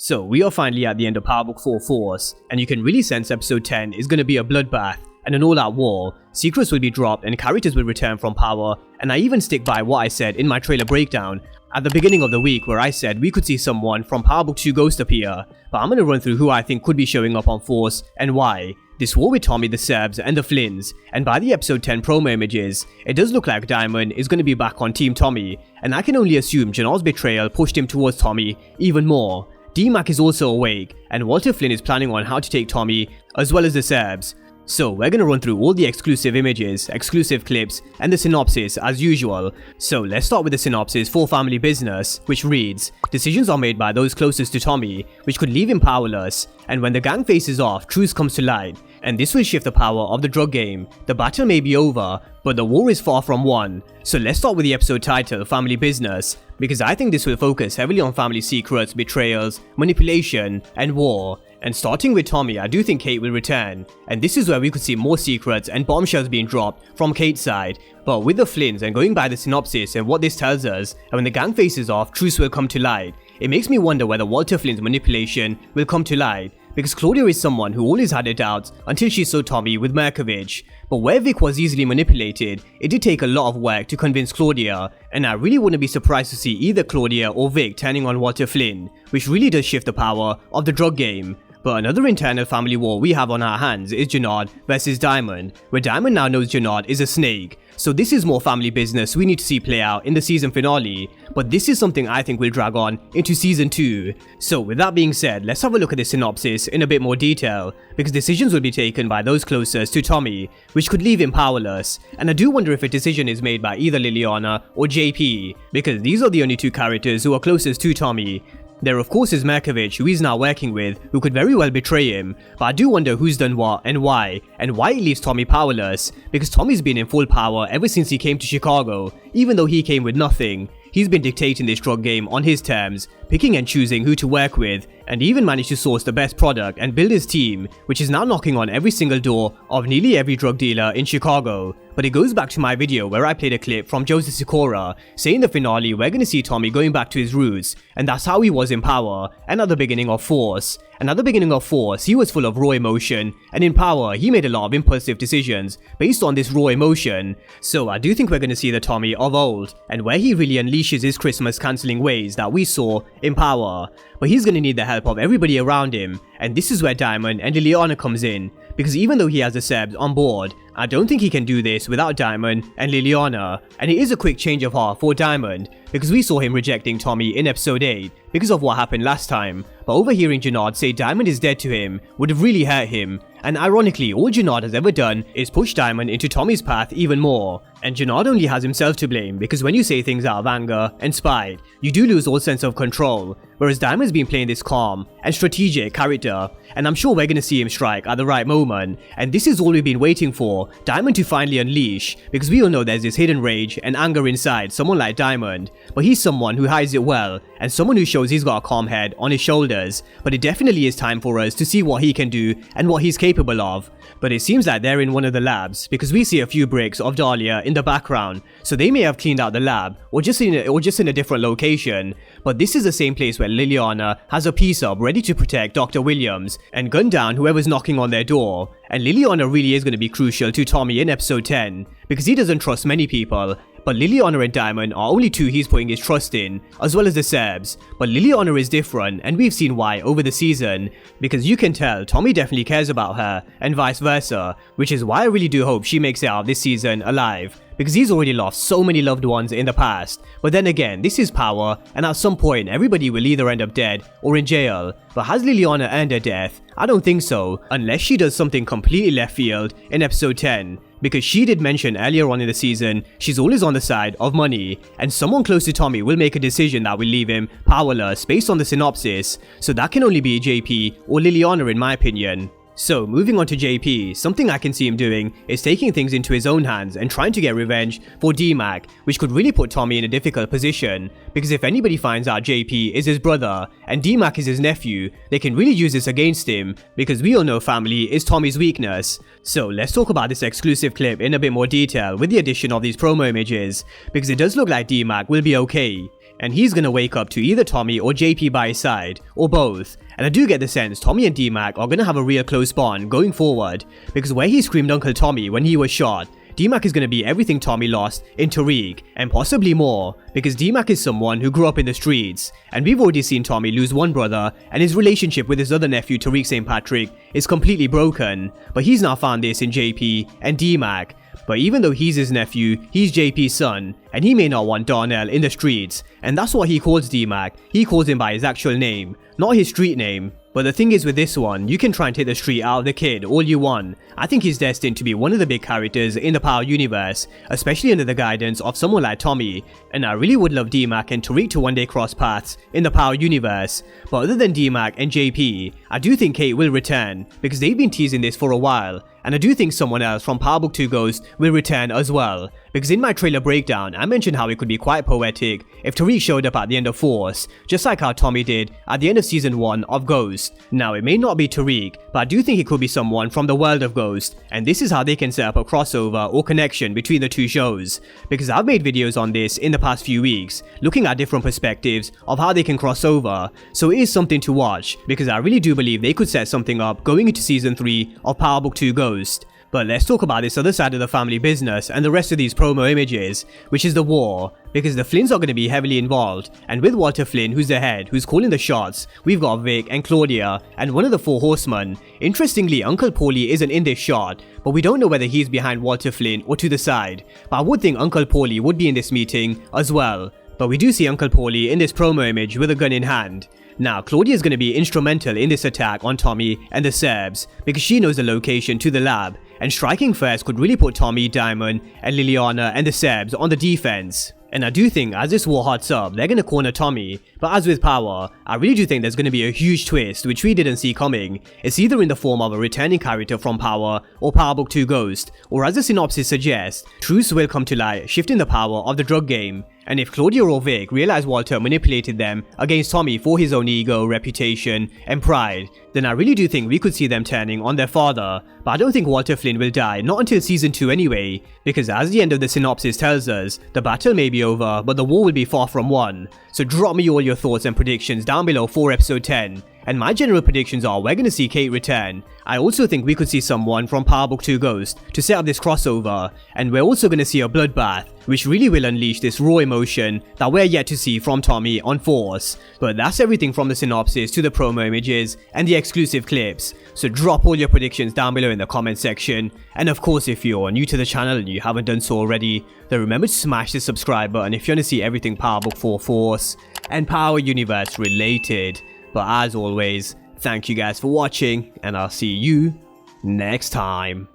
So we are finally at the end of Power Book 4 Force, and you can really sense episode 10 is going to be a bloodbath and an all-out war. Secrets will be dropped and characters will return from power, and I even stick by what I said in my trailer breakdown at the beginning of the week where I said we could see someone from Power Book 2 Ghost appear, but I'm going to run through who I think could be showing up on Force and why. This war with Tommy, the Serbs and the Flynns, and by the episode 10 promo images, it does look like Diamond is going to be back on Team Tommy, and I can only assume Janar's betrayal pushed him towards Tommy even more. D-Mac is also awake, and Walter Flynn is planning on how to take Tommy as well as the Serbs. So we're gonna run through all the exclusive images, exclusive clips, and the synopsis as usual. So let's start with the synopsis for Family Business, which reads, decisions are made by those closest to Tommy, which could leave him powerless, and when the gang faces off, truth comes to light, and this will shift the power of the drug game. The battle may be over, but the war is far from won. So let's start with the episode title, Family Business, because I think this will focus heavily on family secrets, betrayals, manipulation, and war. And starting with Tommy, I do think Kate will return, and this is where we could see more secrets and bombshells being dropped from Kate's side. But with the Flynns and going by the synopsis and what this tells us, and when the gang faces off, truth will come to light. It makes me wonder whether Walter Flynn's manipulation will come to light, because Claudia is someone who always had her doubts until she saw Tommy with Merkovich. But where Vic was easily manipulated, it did take a lot of work to convince Claudia, and I really wouldn't be surprised to see either Claudia or Vic turning on Walter Flynn, which really does shift the power of the drug game. But another internal family war we have on our hands is Janard versus Diamond, where Diamond now knows Janard is a snake. So this is more family business we need to see play out in the season finale, but this is something I think will drag on into season 2. So with that being said, let's have a look at the synopsis in a bit more detail, because decisions will be taken by those closest to Tommy, which could leave him powerless, and I do wonder if a decision is made by either Liliana or JP, because these are the only two characters who are closest to Tommy. There of course is Merkovich, who he's now working with, who could very well betray him, but I do wonder who's done what and why it leaves Tommy powerless, because Tommy's been in full power ever since he came to Chicago, even though he came with nothing. He's been dictating this drug game on his terms, picking and choosing who to work with, and even managed to source the best product and build his team, which is now knocking on every single door of nearly every drug dealer in Chicago. But it goes back to my video where I played a clip from Joseph Sikora, saying in the finale we're gonna see Tommy going back to his roots, and that's how he was in Power, and at the beginning of Force. And at the beginning of Force, he was full of raw emotion, and in Power, he made a lot of impulsive decisions based on this raw emotion. So I do think we're gonna see the Tommy of old, and where he really unleashes his Christmas cancelling ways that we saw in Power. But he's gonna need the help of everybody around him, and this is where Diamond and Liliana comes in, because even though he has the Serbs on board, I don't think he can do this without Diamond and Liliana, and it is a quick change of heart for Diamond, because we saw him rejecting Tommy in episode 8 because of what happened last time, but overhearing Janard say Diamond is dead to him would have really hurt him, and ironically all Janard has ever done is push Diamond into Tommy's path even more, and Janard only has himself to blame, because when you say things out of anger and spite, you do lose all sense of control, whereas Diamond's been playing this calm and strategic character, and I'm sure we're gonna see him strike at the right moment, and this is all we've been waiting for, Diamond to finally unleash, because we all know there's this hidden rage and anger inside someone like Diamond, but he's someone who hides it well, and someone who shows he's got a calm head on his shoulders, but it definitely is time for us to see what he can do and what he's capable of. But it seems like they're in one of the labs, because we see a few bricks of Dahlia in the background, so they may have cleaned out the lab, or just in a different location. But this is the same place where Liliana has a piece up ready to protect Dr. Williams and gun down whoever's knocking on their door. And Liliana really is going to be crucial to Tommy in episode 10, because he doesn't trust many people, but Liliana and Diamond are only two he's putting his trust in, as well as the Serbs. But Liliana is different, and we've seen why over the season, because you can tell Tommy definitely cares about her, and vice versa, which is why I really do hope she makes it out this season alive, because he's already lost so many loved ones in the past. But then again, this is Power, and at some point everybody will either end up dead or in jail. But has Liliana earned her death? I don't think so, unless she does something completely left field in episode 10. Because she did mention earlier on in the season she's always on the side of money, and someone close to Tommy will make a decision that will leave him powerless based on the synopsis, so that can only be JP or Liliana in my opinion. So moving on to JP, something I can see him doing is taking things into his own hands and trying to get revenge for D-Mac, which could really put Tommy in a difficult position, because if anybody finds out JP is his brother and D-Mac is his nephew, they can really use this against him, because we all know family is Tommy's weakness. So let's talk about this exclusive clip in a bit more detail with the addition of these promo images, because it does look like D-Mac will be okay. and he's gonna wake up to either Tommy or JP by his side, or both. And I do get the sense Tommy and D-Mac are gonna have a real close bond going forward, because where he screamed Uncle Tommy when he was shot, D-Mac is gonna be everything Tommy lost in Tariq, and possibly more, because D-Mac is someone who grew up in the streets, and we've already seen Tommy lose one brother, and his relationship with his other nephew Tariq St. Patrick is completely broken, but he's now found this in JP and D-Mac. But even though he's his nephew, he's JP's son, and he may not want Darnell in the streets, and that's what he calls D-Mac. He calls him by his actual name, not his street name. But the thing is with this one, you can try and take the street out of the kid all you want. I think he's destined to be one of the big characters in the Power universe, especially under the guidance of someone like Tommy, and I really would love D-Mac and Tariq to one day cross paths in the Power universe. But other than D-Mac and JP, I do think Kate will return, because they've been teasing this for a while, and I do think someone else from Power Book 2 Ghost will return as well. Because in my trailer breakdown, I mentioned how it could be quite poetic if Tariq showed up at the end of Force, just like how Tommy did at the end of Season 1 of Ghost. Now, it may not be Tariq, but I do think it could be someone from the world of Ghost, and this is how they can set up a crossover or connection between the two shows. Because I've made videos on this in the past few weeks, looking at different perspectives of how they can cross over, so it is something to watch, because I really do believe they could set something up going into Season 3 of Power Book 2 Ghost. But let's talk about this other side of the family business and the rest of these promo images, which is the war, because the Flynns are going to be heavily involved, and with Walter Flynn, who's the head, who's calling the shots, we've got Vic and Claudia, and one of the four horsemen. Interestingly, Uncle Paulie isn't in this shot, but we don't know whether he's behind Walter Flynn or to the side, but I would think Uncle Paulie would be in this meeting as well. But we do see Uncle Paulie in this promo image with a gun in hand. Now, Claudia is going to be instrumental in this attack on Tommy and the Serbs, because she knows the location to the lab, and striking first could really put Tommy, Diamond, and Liliana and the Serbs on the defense. And I do think as this war hots up, they're going to corner Tommy, but as with Power, I really do think there's going to be a huge twist which we didn't see coming. It's either in the form of a returning character from Power or Power Book 2 Ghost, or as the synopsis suggests, truths will come to light, shifting the power of the drug game. And if Claudia or Vic realize Walter manipulated them against Tommy for his own ego, reputation, and pride, then I really do think we could see them turning on their father. But I don't think Walter Flynn will die, not until Season 2 anyway, because as the end of the synopsis tells us, the battle may be over, but the war will be far from won. So drop me all your thoughts and predictions down below for episode 10. And my general predictions are we're going to see Kate return. I also think we could see someone from Power Book 2 Ghost to set up this crossover, and we're also going to see a bloodbath, which really will unleash this raw emotion that we're yet to see from Tommy on Force. But that's everything from the synopsis to the promo images and the exclusive clips, so drop all your predictions down below in the comment section. And of course, if you're new to the channel and you haven't done so already, then remember to smash the subscribe button if you want to see everything Power Book 4 Force and Power Universe related. But as always, thank you guys for watching, and I'll see you next time.